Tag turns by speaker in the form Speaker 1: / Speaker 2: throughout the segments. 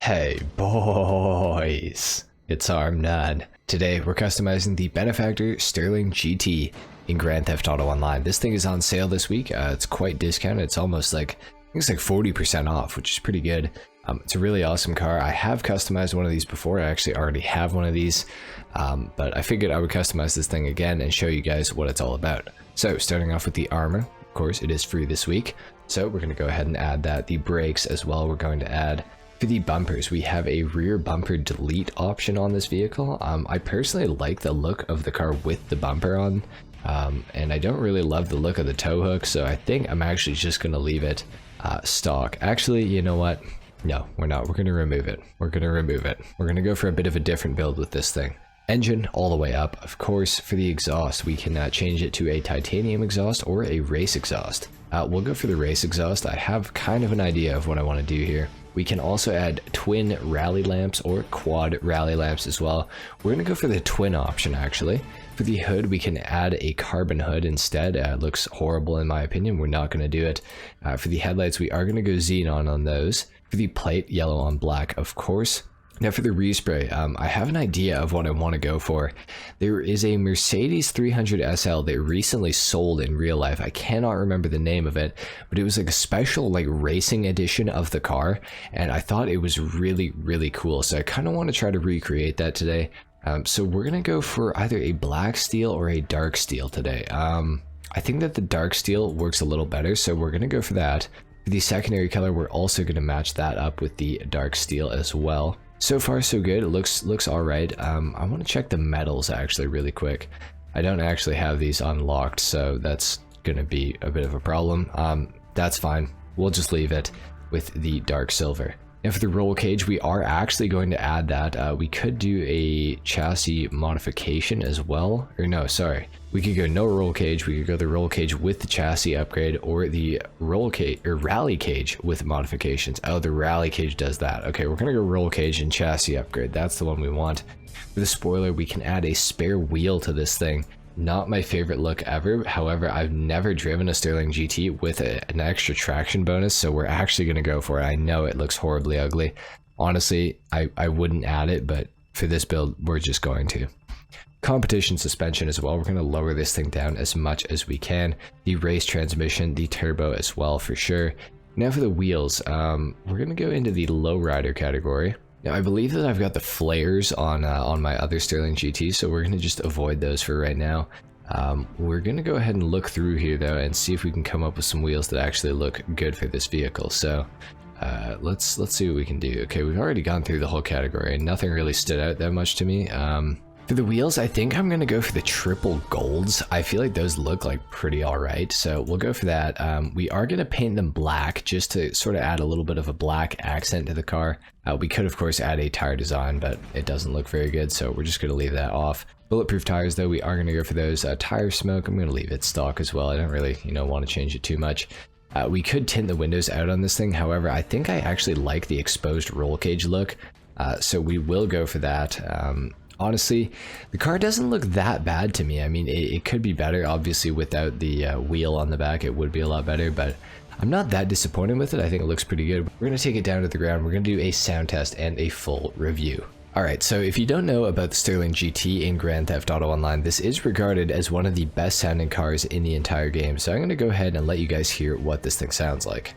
Speaker 1: Hey boys, it's HarmNone. Today we're customizing the Benefactor Stirling GT in Grand Theft Auto Online. This thing is on sale this week. It's quite discounted. It's almost like, I think it's like 40% off, which is pretty good. It's a really awesome car. I have customized one of these before. I actually already have one of these, but I figured I would customize this thing again and show you guys what it's all about. So starting off with the armor, of course it is free this week. So we're going to go ahead and add that. The brakes as well we're going to add. For the bumpers, we have a rear bumper delete option on this vehicle. I personally like the look of the car with the bumper on, and I don't really love the look of the tow hook, so I think I'm actually just going to leave it stock. Actually, you know what? No, we're not. We're going to remove it. We're going to remove it. We're going to go for a bit of a different build with this thing. Engine all the way up. Of course, for the exhaust, we can change it to a titanium exhaust or a race exhaust. We'll go for the race exhaust. I have kind of an idea of what I want to do here. We can also add twin rally lamps or quad rally lamps as well. We're going to go for the twin option actually. For the hood, we can add a carbon hood instead. It looks horrible in my opinion. We're not going to do it. For the headlights, we are going to go xenon on those. For the plate, yellow on black, of course. Now for the respray, I have an idea of what I want to go for. There is a Mercedes 300 SL that recently sold in real life. I cannot remember the name of it, but it was like a special like racing edition of the car, and I thought it was really cool. So I kind of want to try to recreate that today. So we're gonna go for either a black steel or a dark steel today. I think that the dark steel works a little better, so we're gonna go for that. For the secondary color, we're also gonna match that up with the dark steel as well. So far so good. It looks all right. I want to check the metals actually really quick. I don't actually have these unlocked, so that's gonna be a bit of a problem. That's fine. We'll just leave it with the dark silver. Now for the roll cage, we are actually going to add that. We could do a chassis modification as well. Or no, sorry. We could go no roll cage. We could go the roll cage with the chassis upgrade, or the roll cage or rally cage with modifications. Oh, the rally cage does that. Okay, we're gonna go roll cage and chassis upgrade. That's the one we want. For the spoiler, we can add a spare wheel to this thing. Not my favorite look ever. However, I've never driven a Stirling GT with an extra traction bonus, so we're actually going to go for it. I know it looks horribly ugly. Honestly, I wouldn't add it, but for this build, we're just going to. Competition suspension as well. We're going to lower this thing down as much as we can. The race transmission, the turbo as well for sure. Now for the wheels, we're going to go into the lowrider category. Now I believe that I've got the flares on my other Stirling GT, so we're going to just avoid those for right now. We're going to go ahead and look through here though and see if we can come up with some wheels that actually look good for this vehicle. So let's see what we can do. Okay, we've already gone through the whole category and nothing really stood out that much to me. For the wheels, I think I'm going to go for the triple golds. I feel like those look like pretty alright, so we'll go for that. We are going to paint them black just to sort of add a little bit of a black accent to the car. We could of course add a tire design, but it doesn't look very good, so we're just going to leave that off. Bulletproof tires though, we are going to go for those. Tire smoke, I'm going to leave it stock as well. I don't really, want to change it too much. We could tint the windows out on this thing, however, I think I actually like the exposed roll cage look, so we will go for that. Honestly, the car doesn't look that bad to me. I mean, it could be better. Obviously, without the wheel on the back, it would be a lot better, but I'm not that disappointed with it. I think it looks pretty good. We're going to take it down to the ground. We're going to do a sound test and a full review. Alright, so if you don't know about the Stirling GT in Grand Theft Auto Online, this is regarded as one of the best sounding cars in the entire game. So I'm going to go ahead and let you guys hear what this thing sounds like.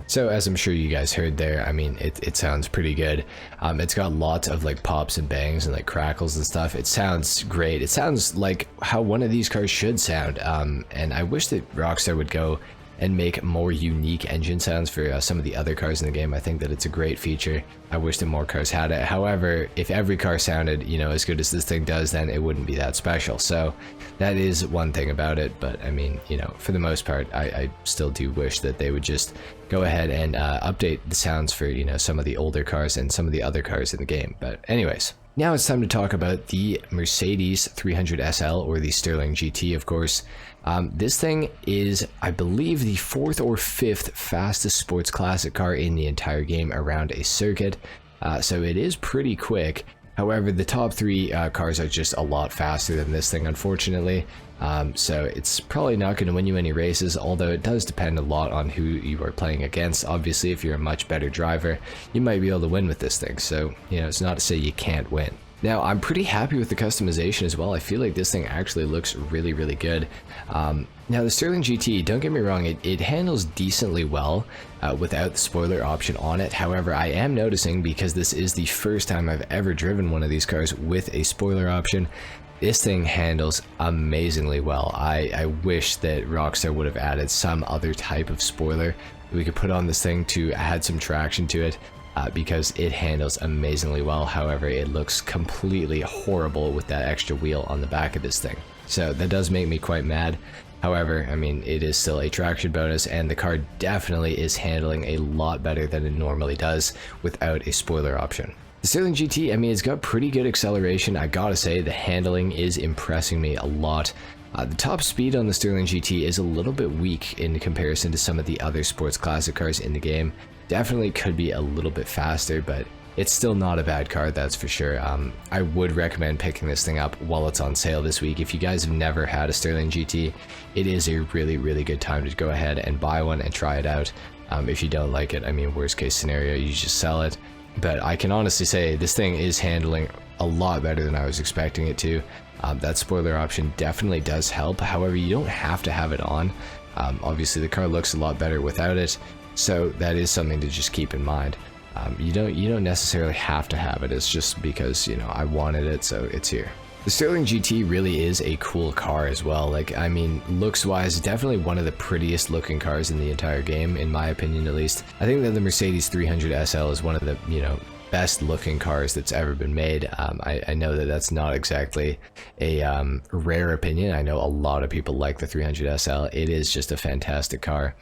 Speaker 1: So as I'm sure you guys heard there, I mean, it sounds pretty good. It's got lots of like pops and bangs and like crackles and stuff. It sounds great. It sounds like how one of these cars should sound. And I wish that Rockstar would go and make more unique engine sounds for some of the other cars in the game. I think that it's a great feature. I wish that more cars had it. However, if every car sounded, as good as this thing does, then it wouldn't be that special. So that is one thing about it. But I mean, for the most part, I still do wish that they would just go ahead and update the sounds for, some of the older cars and some of the other cars in the game. But anyways, Now it's time to talk about the Mercedes 300 SL, or the Stirling GT, of course. This thing is, I believe, the 4th or 5th fastest sports classic car in the entire game around a circuit, so it is pretty quick. However, the top 3 cars are just a lot faster than this thing, unfortunately, so it's probably not going to win you any races, although it does depend a lot on who you are playing against. Obviously, if you're a much better driver, you might be able to win with this thing, so, you know, it's not to say you can't win. Now, I'm pretty happy with the customization as well. I feel like this thing actually looks really, really good. Now, the Stirling GT, don't get me wrong, it handles decently well without the spoiler option on it. However, I am noticing, because this is the first time I've ever driven one of these cars with a spoiler option, this thing handles amazingly well. I wish that Rockstar would have added some other type of spoiler that we could put on this thing to add some traction to it. Because it handles amazingly well. However, it looks completely horrible with that extra wheel on the back of this thing. So that does make me quite mad. However, I mean, it is still a traction bonus, and the car definitely is handling a lot better than it normally does without a spoiler option. The Stirling GT, I mean, it's got pretty good acceleration. I gotta say, the handling is impressing me a lot. The top speed on the Stirling GT is a little bit weak in comparison to some of the other sports classic cars in the game. Definitely could be a little bit faster, but it's still not a bad car, that's for sure. I would recommend picking this thing up while it's on sale this week. If you guys have never had a Stirling GT, it is a really, really good time to go ahead and buy one and try it out. If you don't like it, I mean, worst case scenario, you just sell it. But I can honestly say this thing is handling a lot better than I was expecting it to. That spoiler option definitely does help. However, you don't have to have it on. Obviously, the car looks a lot better without it. So that is something to just keep in mind. You don't necessarily have to have it. It's just because, you know, I wanted it, so it's here. The Stirling GT really is a cool car as well. Like, I mean, looks wise, definitely one of the prettiest looking cars in the entire game, in my opinion at least. I think that the Mercedes 300 SL is one of the, you know, best looking cars that's ever been made. I know that that's not exactly a rare opinion. I know a lot of people like the 300 SL. It is just a fantastic car.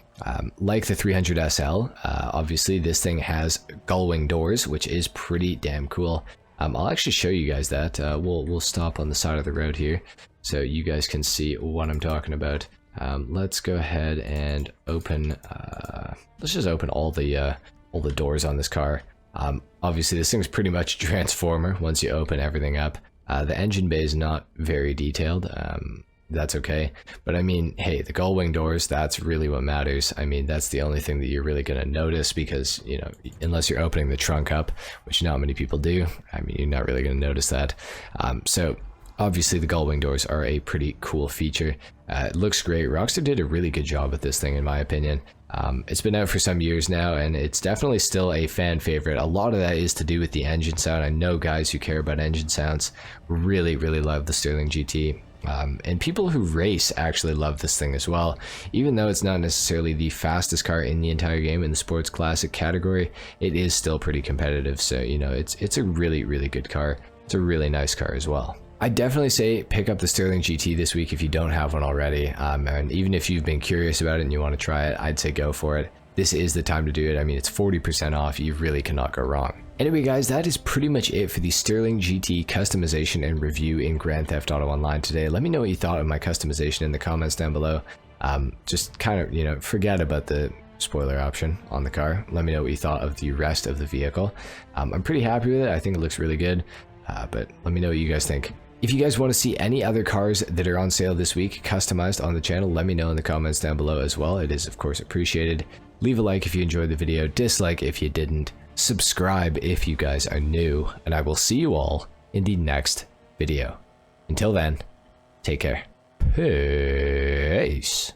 Speaker 1: Like the 300 SL, obviously this thing has Gullwing Doors, which is pretty damn cool. I'll actually show you guys that. We'll stop on the side of the road here so you guys can see what I'm talking about. Let's go ahead and open, let's just open all the doors on this car. Obviously this thing's pretty much a transformer once you open everything up. The engine bay is not very detailed. That's okay, but I mean, hey, the Gullwing Doors, that's really what matters. I mean, that's the only thing that you're really going to notice, because, you know, unless you're opening the trunk up, which not many people do, I mean, you're not really going to notice that. So obviously the Gullwing Doors are a pretty cool feature. It looks great. Rockstar did a really good job with this thing, in my opinion. It's been out for some years now, and it's definitely still a fan favorite. A lot of that is to do with the engine sound. I know guys who care about engine sounds really, really love the Stirling GT. And people who race actually love this thing as well. Even though it's not necessarily the fastest car in the entire game in the sports classic category, it is still pretty competitive. So, you know, it's a really, really good car. It's a really nice car as well. I'd definitely say pick up the Stirling GT this week if you don't have one already. And even if you've been curious about it and you want to try it, I'd say go for it. This is the time to do it. I mean, it's 40% off. You really cannot go wrong. Anyway, guys, that is pretty much it for the Stirling GT customization and review in Grand Theft Auto Online today. Let me know what you thought of my customization in the comments down below. Just kind of, you know, forget about the spoiler option on the car. Let me know what you thought of the rest of the vehicle. I'm pretty happy with it. I think it looks really good, but let me know what you guys think. If you guys want to see any other cars that are on sale this week customized on the channel, let me know in the comments down below as well. It is, of course, appreciated. Leave a like if you enjoyed the video, dislike if you didn't, subscribe if you guys are new, and I will see you all in the next video. Until then, take care. Peace.